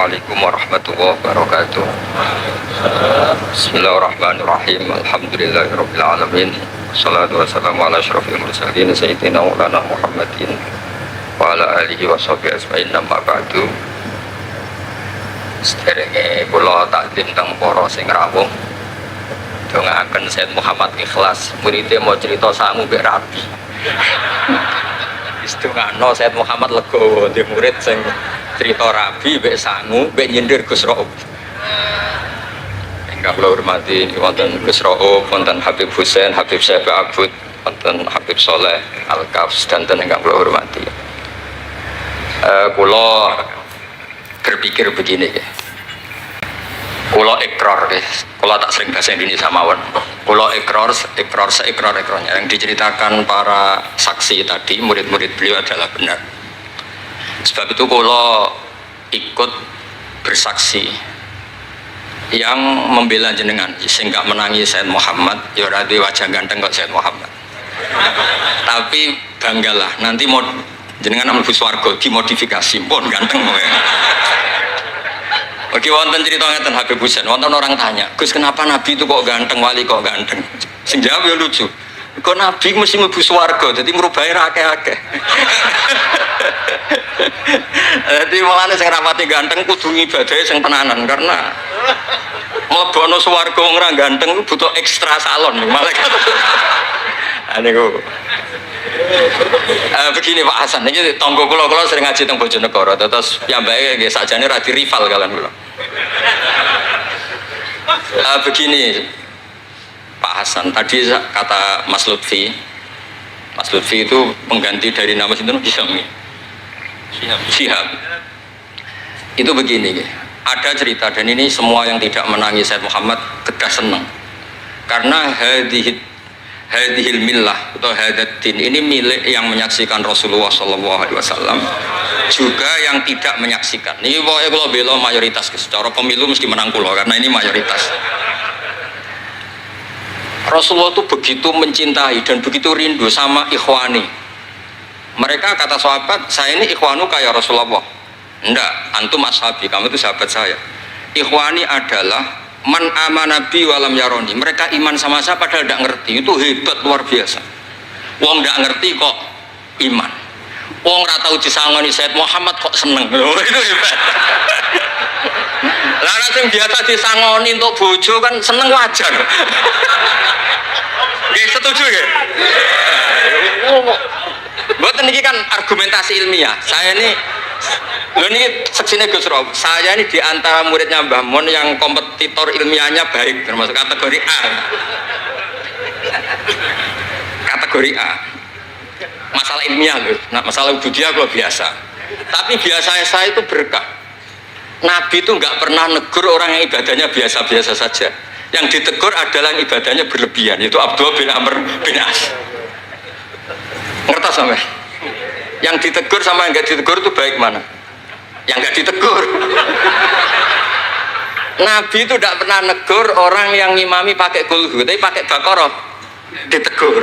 Assalamualaikum warahmatullahi wabarakatuh. Bismillahirrahmanirrahim. Alhamdulillahirabbil alamin. Wassalatu wassalamu ala asyrofil mursalin sayyidina Maulana Muhammadin wa ala alihi wa sahbihi ajmain. Amma ba'du. Sederenge kula takdim teng para sing rawuh. Dongaaken Sayyid Muhammad Ikhlas, muridé mau cerita sangu mbek rabi. Istungano Sayyid Muhammad legowo di murid sing cerita rabi mbek sangu mbek nyindir Gus Raub. Ingkang kula hormati wonten Gus Raub, wonten Habib Husain, Habib Syekh Abud, wonten Habib Soleh Al-Kafs dan ingkang kula hormati. Kula berpikir begini ya. Kula ikrar ya. Kula tak sering bahasa Indonesia mawon. Kula ikrar seikrar-ikrarnya yang diceritakan para saksi tadi, murid-murid beliau adalah benar. Sebab itu kula ikut bersaksi yang membela jenengan sehingga menangi Sayyid Muhammad. Ya ora duwe wajah ganteng kok Sayyid Muhammad. Tapi banggalah nanti mau jenengan mlebu swarga dimodifikasi pun ganteng ya. Oke, wonten cerita ngeten Habib Husain, wonten orang tanya, Gus kenapa Nabi itu kok ganteng, wali kok ganteng? Sing jawab ya lucu. Kok Nabi mesti mlebu swarga, jadi ngrubahi ra akeh-akeh. Jadi mulane sing rapati ganteng kudu ngibadahe sing tenanan karena mlebono swarga wong ora ganteng butuh ekstra salon malaikat. Niku. Begini Pak Hasan, ini tonggo kula sering ngaji teng Bojonegoro, terus piyambake nggih sakjane ra di rival kalian kula. Begini Pak Hasan, tadi kata Mas Lutfi itu pengganti dari nama sinten Syihab. Itu begini, ada cerita dan ini semua yang tidak menangis Sayyid Muhammad kedah senang karena hadhil millah atau hadatin ini milik yang menyaksikan Rasulullah SAW juga yang tidak menyaksikan. Ini pokoknya kalau bela mayoritas, secara pemilu mesti menang pulau karena ini mayoritas. Rasulullah itu begitu mencintai dan begitu rindu sama ikhwani. Mereka kata sahabat, saya ini ikhwanu kayak Rasulullah. Enggak, antum ashabi, kamu itu sahabat saya. Ikhwani adalah man amanabi walam yaroni. Mereka iman sama saya padahal tidak ngerti. Itu hebat luar biasa. Wong tidak ngerti kok iman. Wong ora tau disangoni Sayyid Muhammad kok seneng. Loh, itu hebat. Lah sing biasa disangoni untuk bojo kan seneng wajar. Nggih setuju nggih? Mboten niki kan argumentasi ilmiah. Saya ini lho ini seksine Gus Rob, saya ini diantara muridnya Mbah Mun yang kompetitor ilmiahnya baik, termasuk kategori A. Kategori A. Masalah ilmiah loh, nah, masalah budaya kalau biasa. Tapi biasa saya itu berkah. Nabi itu nggak pernah negur orang yang ibadahnya biasa-biasa saja. Yang ditegur adalah yang ibadahnya berlebihan, yaitu Abdullah bin Amr bin As. Ngerti sampai? Yang ditegur sama yang nggak ditegur itu baik mana? Yang nggak ditegur. Nabi itu tidak pernah negur orang yang ngimami pakai kulhu, tapi pakai bakoroh ditegur.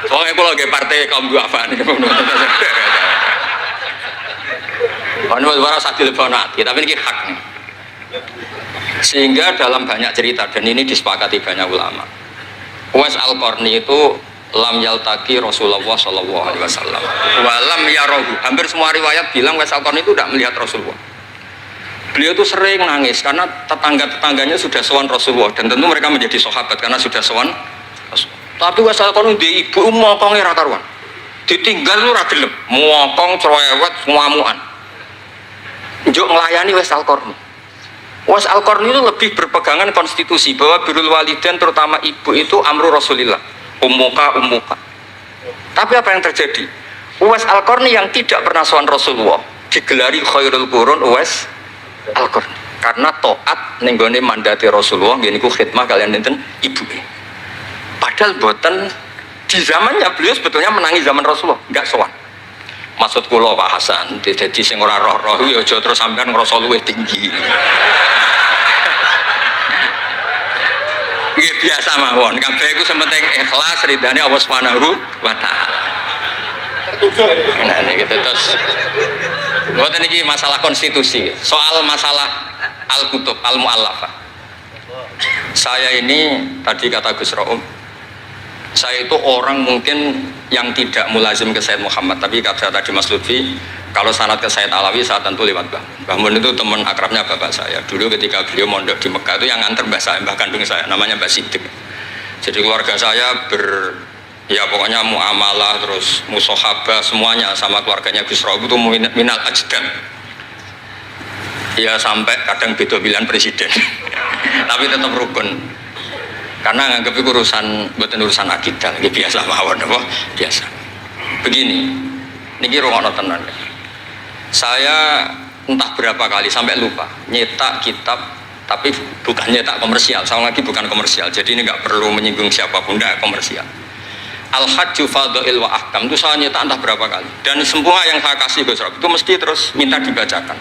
Soalnya kalau lagi partai kaum duafa nih, ini baru satu lebanon, tapi ini hak. Sehingga dalam banyak cerita dan ini disepakati banyak ulama. Uwais Al-Qarni itu lam yaltaki Rasulullah SAW walam yarohu. Hampir semua riwayat bilang Uwais Al-Qarni itu tidak melihat Rasulullah. Beliau itu sering nangis karena tetangga-tetangganya sudah sowan Rasulullah dan tentu mereka menjadi sahabat karena sudah sowan. Tapi Uwais Al-Qarni di ibu mokongnya ra karuan. Ditinggal lu ra gelem, mokong cerewet ngamukan. Njuk nglayani Uwais Al-Qarni. Uwais Al-Qarni itu lebih berpegangan konstitusi bahwa birrul walidain terutama ibu itu amru Rasulillah. Ummuka. Tapi apa yang terjadi? Uwais Al-Qarni yang tidak pernah sowan Rasulullah digelari khairul qurun Uwais Al-Qarni karena taat ning gone mandate Rasulullah nggih niku khidmah kalian enten ibu. Padahal boten di zamannya beliau sebetulnya menangi zaman Rasulullah, enggak sowan. Maksud kula Pak Hasan, dadi sing ora roh-roh ya aja terus sampean ngrasa luwih tinggi. Nggih biasa mawon, kabeh iku sementing ikhlas ridane Allah Subhanahu wa taala. Nah niki terus Buat ini masalah konstitusi, soal masalah al-kutub, al-mu'allafah. Saya ini tadi kata Gus Raum, saya itu orang mungkin yang tidak mulazim ke Said Muhammad, tapi kata tadi Mas Lutfi, kalau sanad ke Said Alawi saya tentu lewat Mbah Mun itu teman akrabnya bapak saya. Dulu ketika beliau mondok di Mekah itu yang nganter mbah saya, mbah kandung saya, namanya Mbah Sidik. Jadi keluarga saya ya pokoknya muamalah terus musohabah semuanya sama keluarganya Gus Raub itu minal ajdam. Ya sampai kadang beda pilihan presiden. Tapi tetap rukun. Karena nganggep itu urusan akidah, ini biasa mawon apa? Biasa. Begini, niki rungokno tenan. Saya entah berapa kali sampai lupa nyetak kitab, tapi bukan nyetak komersial. Sama lagi bukan komersial. Jadi ini nggak perlu menyinggung siapapun, nggak komersial. Al-Hajju Fadha'il wa Ahkam itu saya nyetak entah berapa kali. Dan semua yang saya kasih Gus Rob itu mesti terus minta dibacakan.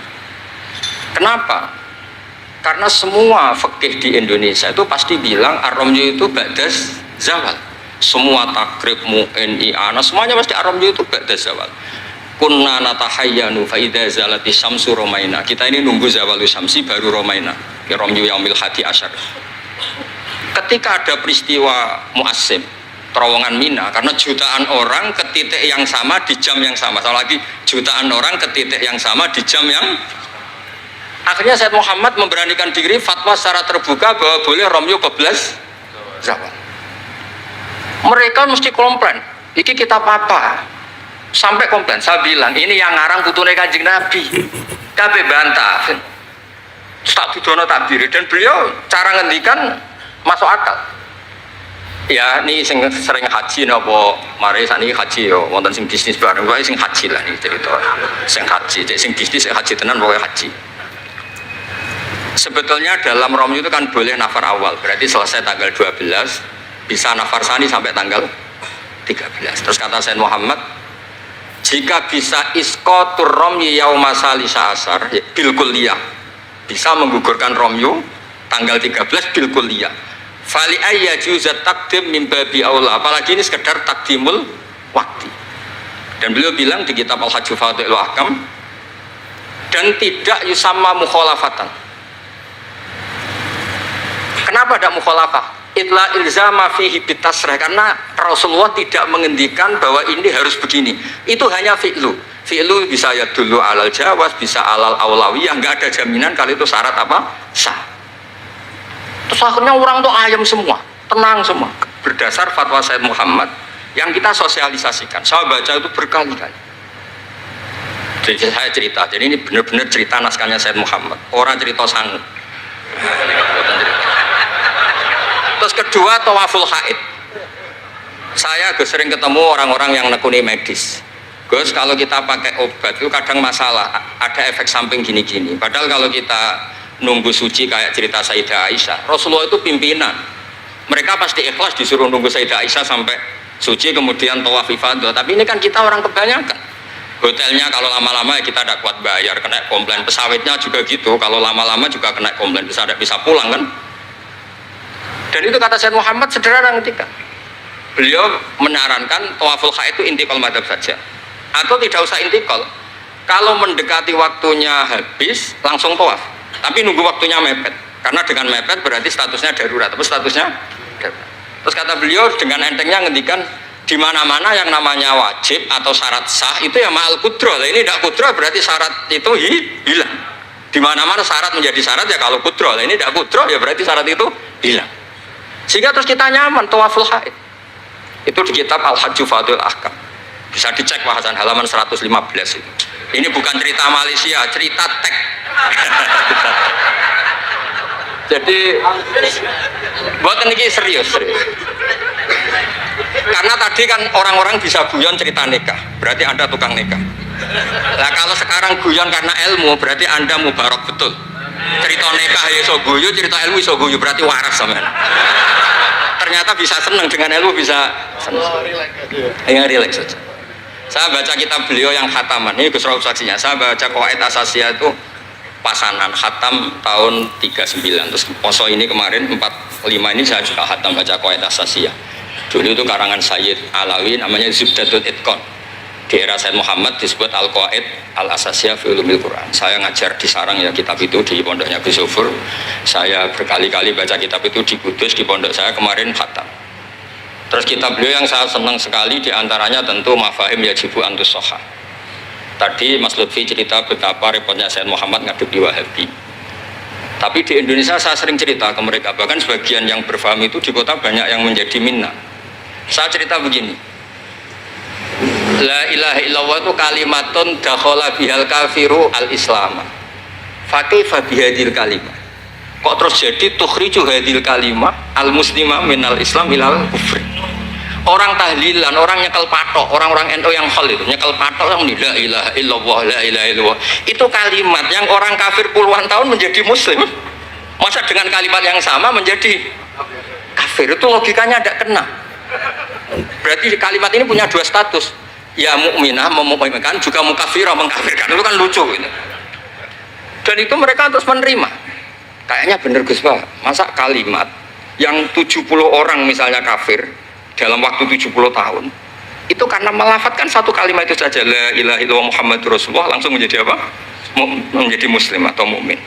Kenapa? Karena semua fikih di Indonesia itu pasti bilang ar-ramyu itu ba'das zawal. Semua takrib mu'in i'ana semuanya pasti ar-ramyu itu ba'das zawal. Kunna natahayyanu fa idza zalati syamsu romaina. Kita ini nunggu zawalu syamsi baru romaina. Ya ramyu yaumil hadi asyar. Ketika ada peristiwa mu'assim terowongan Mina, karena jutaan orang ke titik yang sama di jam yang sama. Soal lagi jutaan orang ke titik yang sama di jam yang akhirnya Said Muhammad memberanikan diri fatwa secara terbuka bahwa boleh romyu keblas zawal. Mereka mesti komplain, iki kita apa? Sampai komplain, saya bilang ini yang ngarang putune Kanjeng Nabi. Kabeh bantah. Tak bidono takbir dan beliau cara ngendikan masuk akal. Ya ini sing sering haji napa mari sakniki haji yo wonten sing bisnis bareng wae sing haji lah niki cerita. Sing haji, sing bisnis sing haji tenan pokoke haji. Sebetulnya dalam romyu itu kan boleh nafar awal, berarti selesai tanggal 12 bisa nafar sani sampai tanggal 13. Terus kata Said Muhammad, jika bisa iskotur romyu yauma salisa asar bil kulliyah, bisa menggugurkan romyu tanggal 13 bil kulliyah. Fali ayya juzat takdim min babi aula, apalagi ini sekedar takdimul waktu. Dan beliau bilang di kitab Al-Hajju Fadha'il wa Ahkam, dan tidak yusamma mukhalafatan. Kenapa ada mukhalafah? Itla ilzama fihi bitasrah, karena Rasulullah tidak mengendikan bahwa ini harus begini. Itu hanya fi'lu. Fi'lu bisa ya dulu alal jawaz, bisa alal aulawiyah, nggak ada jaminan kalau itu syarat apa? Sah. Terus akhirnya orang tuh ayam semua, tenang semua. Berdasar fatwa Said Muhammad yang kita sosialisasikan. Saya baca itu berkali-kali. Jadi saya cerita, jadi ini benar-benar cerita naskahnya Said Muhammad. Orang cerita sanggup. Terus kedua, tawaful haid. Saya sering ketemu orang-orang yang nekuni medis. Gus, kalau kita pakai obat itu kadang masalah, ada efek samping gini-gini. Padahal kalau kita nunggu suci kayak cerita Sayyidah Aisyah, Rasulullah itu pimpinan. Mereka pasti ikhlas disuruh nunggu Sayyidah Aisyah sampai suci kemudian tawaf ifadah. Tapi ini kan kita orang kebanyakan. Hotelnya kalau lama-lama ya kita tidak kuat bayar, kena komplain. Pesawatnya juga gitu, kalau lama-lama juga kena komplain, bisa pulang kan. Dan itu kata Said Muhammad sederhana ketika beliau menyarankan tawaful haid itu intikal madhab saja, atau tidak usah intikal. Kalau mendekati waktunya habis langsung tawaf, tapi nunggu waktunya mepet, karena dengan mepet berarti statusnya darurat, atau statusnya darurat. Terus kata beliau dengan entengnya ngendikan di mana-mana yang namanya wajib atau syarat sah itu ya ma'al kudroh. Ini tidak kudroh berarti syarat itu hilang. Di mana-mana syarat menjadi syarat ya kalau kudroh. Ini tidak kudroh ya berarti syarat itu hilang. Sehingga terus kita nyaman tawaful haid. Itu di kitab Al-Hajju Fadha'il Ahkam. Bisa dicek bahasan halaman 115 itu. Ini bukan cerita Malaysia, cerita tek. Jadi buat ini serius. Karena tadi kan orang-orang bisa guyon cerita nikah, berarti Anda tukang nikah. Nah kalau sekarang guyon karena ilmu, berarti Anda mubarak betul. Cerita nikah iso guyu, cerita ilmu iso guyu, berarti waras sampean. Ternyata bisa senang dengan ilmu, bisa senang. Ya relax saja. Saya baca kitab beliau yang khataman, ini Gus Rauf saksinya. Saya baca Qawaid Asasiyah itu pasanan khatam tahun 39. Terus poso ini kemarin 45 ini saya juga khatam baca Qawaid Asasiyah. Dulu itu karangan Sayyid Alawi namanya Zubdatul Itqan. di era Said Muhammad disebut Al-Qawaid Al-Asasiyah fi Ulumil Quran. Saya ngajar di Sarang ya kitab itu di pondoknya Gus Sufur. Saya berkali-kali baca kitab itu di Kudus di pondok saya kemarin khatam. Terus kitab beliau yang saya senang sekali diantaranya tentu Mafahim Yajibu Antus Soha. Tadi Mas Lutfi cerita betapa repotnya Said Muhammad ngadepi Wahabi. Tapi di Indonesia saya sering cerita ke mereka, bahkan sebagian yang berfaham itu di kota banyak yang menjadi minna. Saya cerita begini, la ilaha illallah itu kalimatun dakhala bihal kafiru al-islam. Fakaifa bihadil kalimah. Kok terus jadi tukhriju hadil kalimah al-muslimah minal islam ilal kufri. Orang tahlilan, orang nyekel patok, orang-orang NU yang khol itu nyekel patok yang la ilaha illallah, la ilaha illallah. Itu kalimat yang orang kafir puluhan tahun menjadi muslim. Masa dengan kalimat yang sama menjadi kafir? Itu logikanya tidak kena. Berarti kalimat ini punya dua status. Ya mukminah memukminkan, juga mukafirah mengkafirkan. Itu kan lucu gitu. Dan itu mereka terus menerima. Kayaknya bener Gus Pak. Masa kalimat yang 70 orang misalnya kafir dalam waktu 70 tahun itu karena melafatkan satu kalimat itu saja, la ilaha illallah Muhammadur Rasulullah, langsung menjadi apa? Menjadi muslim atau mukmin.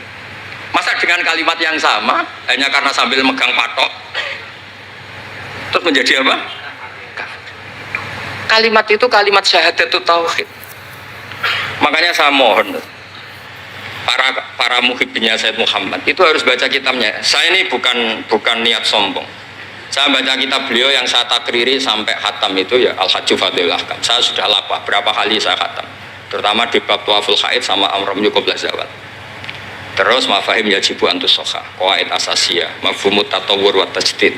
Masa dengan kalimat yang sama hanya karena sambil megang patok terus menjadi apa? Kalimat itu kalimat syahadatut tauhid. Makanya saya mohon para muhibbinnya Said Muhammad itu harus baca kitabnya. Saya ini bukan niat sombong. Saya baca kitab beliau yang saya takriri sampai khatam itu ya Al-Hajju Fadlul Ahkam. Saya sudah lapah berapa kali saya khatam. Terutama di bab Tuaful Haid sama Amram Yukoblah Zawad. Terus Mafahim Yajibu Antus Soha, Qawaid Asasiyah, Mafhumut Tatawur wa Tajdid.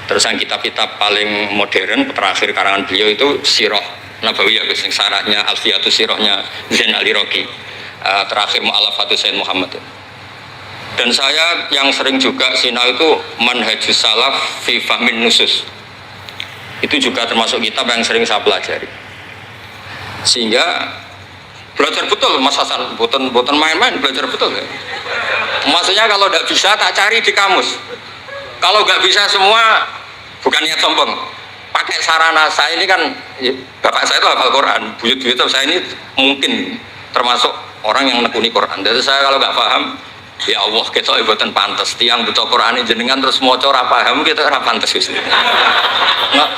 Terus yang kitab-kitab paling modern terakhir karangan beliau itu Sirah Nabawiyah, yang syaratnya Alfiyatus Sirahnya Zain Al-Iraqi. Terakhir Mu'alafatus Said Muhammad. Dan saya yang sering juga sinau itu Manhajus Salaf fi Fahmin Nusus. Itu juga termasuk kitab yang sering saya pelajari. Sehingga belajar betul Mas Hasan, boten main-main, belajar betul ya. Maksudnya kalau tidak bisa tak cari di kamus. Kalau nggak bisa semua bukan niat sombong. Pakai sarana saya ini kan ya, bapak saya itu hafal Quran, buyut-buyut saya ini mungkin termasuk orang yang nekuni Quran. Jadi saya kalau nggak paham, ya Allah kita ibadah pantas. Tiang buta Quran jenengan terus mau ora paham kita ora pantas wis. Nah,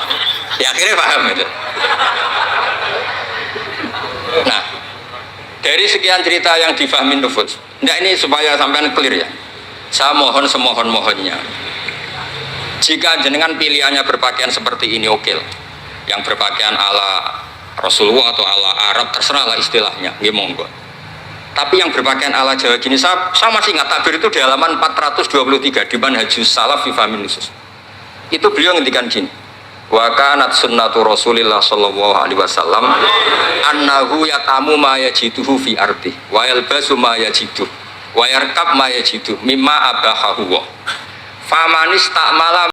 ya akhirnya paham itu. Nah, dari sekian cerita yang difahami nufus, ini supaya sampean clear ya. Saya mohon semohon-mohonnya. Jika jenengan pilihannya berpakaian seperti ini oke lah. Yang berpakaian ala Rasulullah atau ala Arab terserahlah istilahnya, nggih monggo. Tapi yang berpakaian ala Jawa gini, saya masih ingat takbir itu di halaman 423 di Manhajus Salaf fi Fahmin Nusus. Itu beliau ngendikan gini. Wa kanat sunnatu Rasulillah sallallahu alaihi wasallam annahu yatamu ma yajiduhu fi ardi wa yalbasu ma yajidu wa yarkab ma yajidu mimma abahahu wa famanis ta'mala